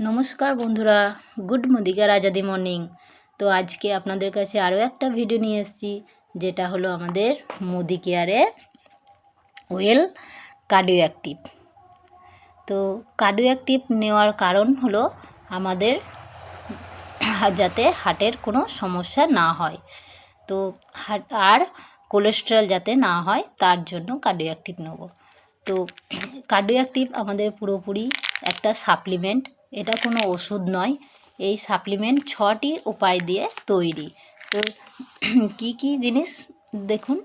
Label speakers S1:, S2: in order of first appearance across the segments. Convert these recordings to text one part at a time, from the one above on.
S1: নমস্কার বন্ধুরা, good মুদিকার Azadi morning. তো আজকে আপনাদের কাছে আরও একটা ভিডিও নিয়ে এসেছি, যেটা হলো আমাদের মোদি কেয়ারে ওয়েল কার্ডিও অ্যাক্টিভ। তো কার্ডিও অ্যাক্টিভ নেওয়ার কারণ হলো আমাদের যাতে হার্টের কোনো সমস্যা না হয়, তো আর কোলেস্টেরল যাতে না হয় তার জন্য কার্ডিও অ্যাক্টিভ নেব। তো কার্ডিও অ্যাক্টিভ আমাদের পুরোপুরি একটা সাপ্লিমেন্ট, এটা কোনো ওষুধ নয়। এই সাপ্লিমেন্ট 6টি উপায় দিয়ে তৈরি। তো কি কি জিনিস দেখুন: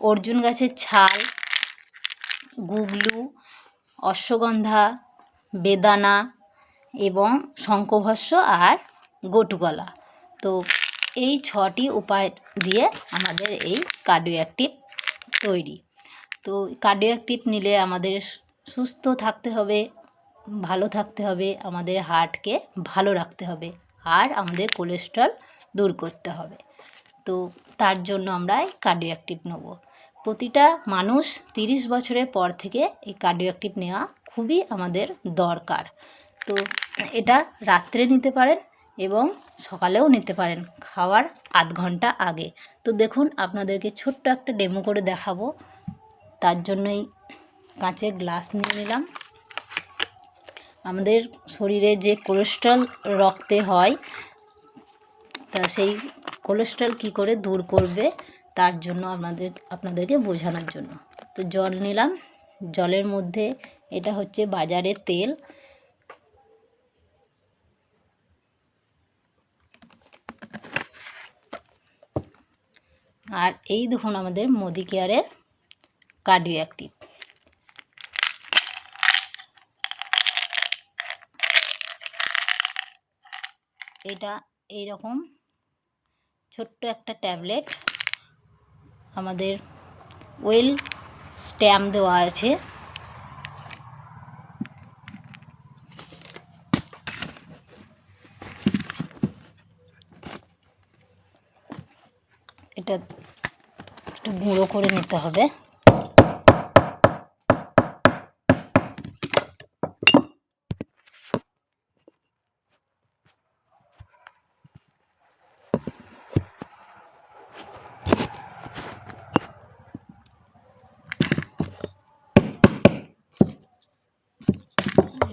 S1: অর্জুন গাছের ছাল, গুগলু, অশ্বগন্ধা, বেদানা এবং শঙ্খভস্য আর গটুকলা। তো এই 6টি উপায় দিয়ে আমাদের এই কার্ডিও অ্যাক্টিভ তৈরি। তো কার্ডিও অ্যাক্টিভ নিলে আমাদের সুস্থ থাকতে হবে, ভালো থাকতে হবে, আমাদের হার্টকে ভালো রাখতে হবে, আর আমাদের কোলেস্ট্রল দূর করতে হবে। তো তার জন্য আমরা এই কার্ডিও অ্যাক্টিভ নেব। প্রতিটা মানুষ 30 বছরের পর থেকে এই কার্ডিও অ্যাক্টিভ নেওয়া খুবই আমাদের দরকার। তো এটা রাত্রে নিতে পারেন এবং সকালেও নিতে পারেন, খাওয়ার আধ ঘন্টা আগে। তো দেখুন, আপনাদেরকে ছোট্ট একটা ডেমো করে দেখাবো। তার জন্যই কাঁচের গ্লাস নিয়ে নিলাম। আমাদের শরীরে যে কোলেস্ট্রল রক্তে হয়, তা সেই কোলেস্ট্রল কী করে দূর করবে তার জন্য আপনাদেরকে বোঝানোর জন্য। তো জল নিলাম, জলের মধ্যে এটা হচ্ছে বাজারের তেল, আর এই দেখুন আমাদের মোদি কেয়ারের কার্ডিও অ্যাক্টিভ। এটা এইরকম ছোট্ট একটা ট্যাবলেট, আমাদের ওয়েল স্ট্যাম্প দেওয়া আছে। এটা একটু গুঁড়ো করে নিতে হবে।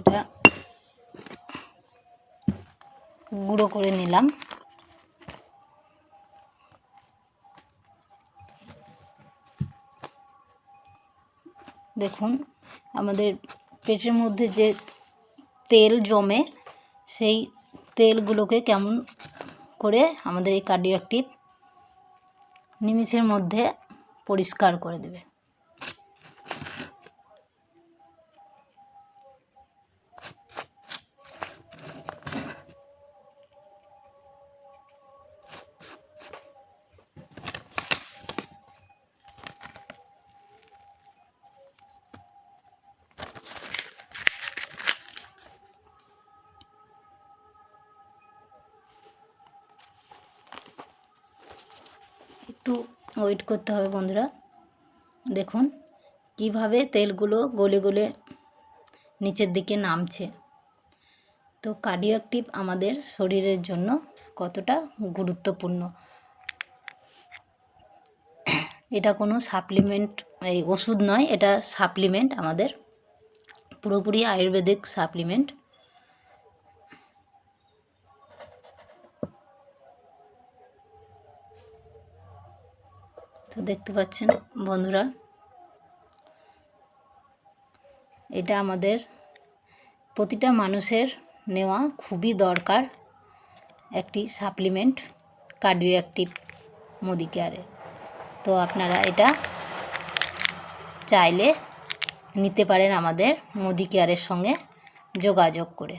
S1: এটা গুঁড়ো করে নিলাম। দেখুন, আমাদের পেটের মধ্যে যে তেল জমে, সেই তেলগুলোকে কেমন করে আমাদের এই কার্ডিও অ্যাক্টিভ নিমিষের মধ্যে পরিষ্কার করে দেবে। একটু ওয়েট করতে হবে বন্ধুরা। দেখুন কিভাবে তেলগুলো গলে গলে নিচের দিকে নামছে। তো কার্ডিও অ্যাক্টিভ আমাদের শরীরের জন্য কতটা গুরুত্বপূর্ণ। এটা কোনো সাপ্লিমেন্ট, এই ওষুধ নয়, এটা সাপ্লিমেন্ট, আমাদের পুরোপুরি আয়ুর্বেদিক সাপ্লিমেন্ট। তো দেখতে পাচ্ছেন বন্ধুরা, এটা আমাদের প্রতিটা মানুষের নেওয়া খুবই দরকার একটি সাপ্লিমেন্ট, কার্ডিও অ্যাক্টিভ মোদি কেয়ারে। তো আপনারা এটা চাইলে নিতে পারেন আমাদের মোদি কেয়ারের সঙ্গে যোগাযোগ করে।